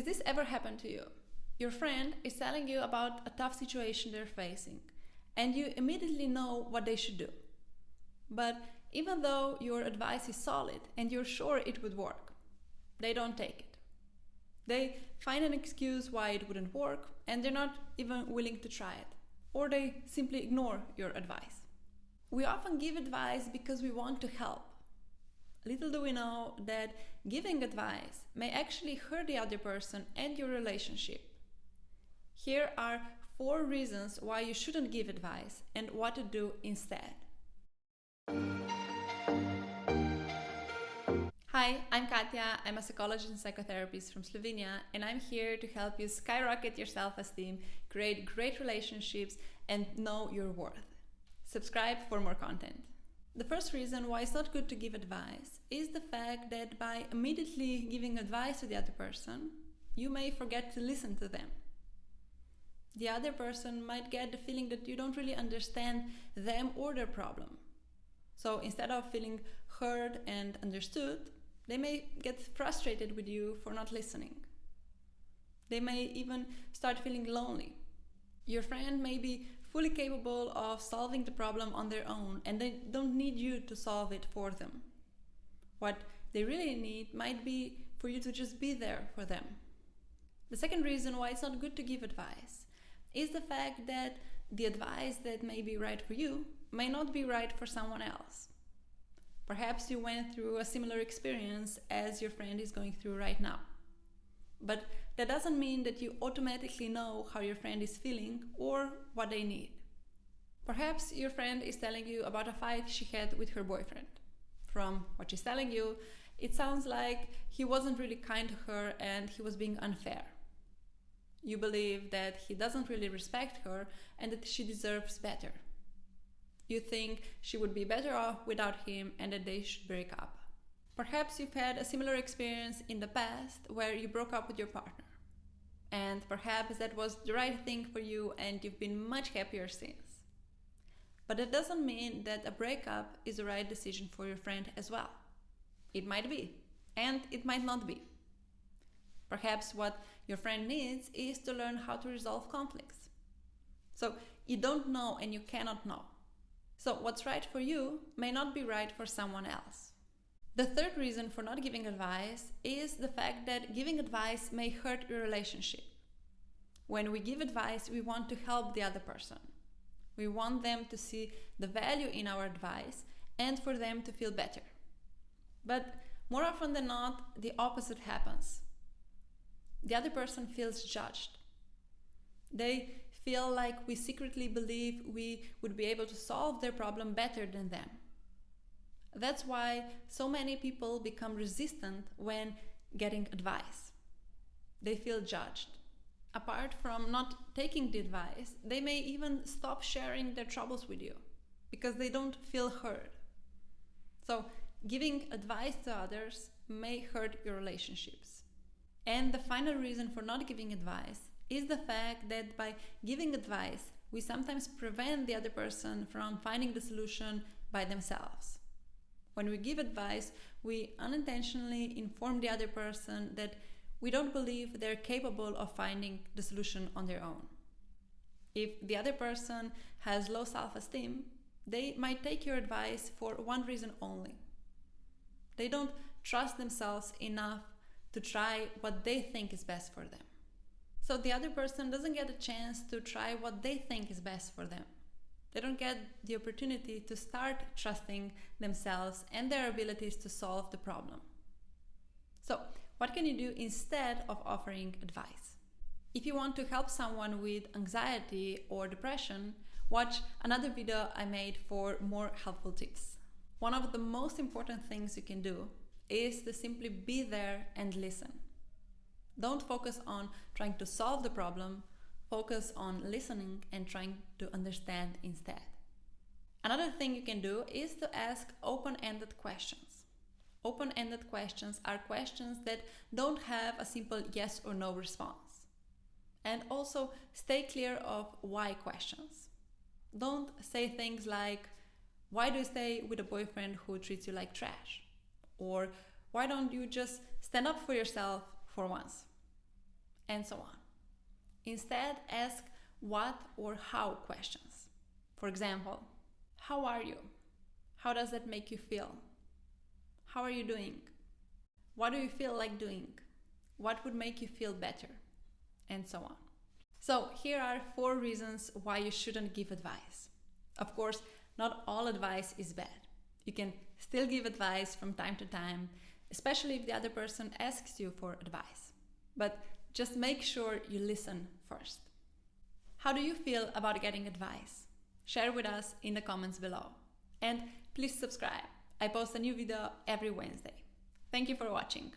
Has this ever happened to you? Your friend is telling you about a tough situation they're facing, and you immediately know what they should do. But even though your advice is solid and you're sure it would work, they don't take it. They find an excuse why it wouldn't work, and they're not even willing to try it. Or they simply ignore your advice. We often give advice because we want to help. Little do we know that giving advice may actually hurt the other person and your relationship. Here are 4 reasons why you shouldn't give advice and what to do instead. Hi, I'm Katja. I'm a psychologist and psychotherapist from Slovenia, and I'm here to help you skyrocket your self-esteem, create great relationships, and know your worth. Subscribe for more content. The first reason why it's not good to give advice is the fact that by immediately giving advice to the other person, you may forget to listen to them. The other person might get the feeling that you don't really understand them or their problem. So instead of feeling heard and understood, they may get frustrated with you for not listening. They may even start feeling lonely. Your friend may be fully capable of solving the problem on their own, and they don't need you to solve it for them. What they really need might be for you to just be there for them. The second reason why it's not good to give advice is the fact that the advice that may be right for you may not be right for someone else. Perhaps you went through a similar experience as your friend is going through right now. But that doesn't mean that you automatically know how your friend is feeling or what they need. Perhaps your friend is telling you about a fight she had with her boyfriend. From what she's telling you, it sounds like he wasn't really kind to her and he was being unfair. You believe that he doesn't really respect her and that she deserves better. You think she would be better off without him and that they should break up. Perhaps you've had a similar experience in the past where you broke up with your partner. And perhaps that was the right thing for you and you've been much happier since. But that doesn't mean that a breakup is the right decision for your friend as well. It might be, and it might not be. Perhaps what your friend needs is to learn how to resolve conflicts. So you don't know and you cannot know. So what's right for you may not be right for someone else. The third reason for not giving advice is the fact that giving advice may hurt your relationship. When we give advice, we want to help the other person. We want them to see the value in our advice and for them to feel better. But more often than not, the opposite happens. The other person feels judged. They feel like we secretly believe we would be able to solve their problem better than them. That's why so many people become resistant when getting advice. They feel judged. Apart from not taking the advice, they may even stop sharing their troubles with you because they don't feel heard. So giving advice to others may hurt your relationships. And the final reason for not giving advice is the fact that by giving advice, we sometimes prevent the other person from finding the solution by themselves. When we give advice, we unintentionally inform the other person that we don't believe they're capable of finding the solution on their own. If the other person has low self-esteem, they might take your advice for one reason only. They don't trust themselves enough to try what they think is best for them. So the other person doesn't get a chance to try what they think is best for them. They don't get the opportunity to start trusting themselves and their abilities to solve the problem. So, what can you do instead of offering advice? If you want to help someone with anxiety or depression, watch another video I made for more helpful tips. One of the most important things you can do is to simply be there and listen. Don't focus on trying to solve the problem. Focus on listening and trying to understand instead. Another thing you can do is to ask open-ended questions. Open-ended questions are questions that don't have a simple yes or no response. And also stay clear of why questions. Don't say things like, why do you stay with a boyfriend who treats you like trash? Or why don't you just stand up for yourself for once? and so on. Instead, ask what or how questions. For example, how are you? How does that make you feel? How are you doing? What do you feel like doing? What would make you feel better? And so on. So here are 4 reasons why you shouldn't give advice. Of course, not all advice is bad. You can still give advice from time to time, especially if the other person asks you for advice. But just make sure you listen first. How do you feel about getting advice? Share with us in the comments below. And please subscribe. I post a new video every Wednesday. Thank you for watching.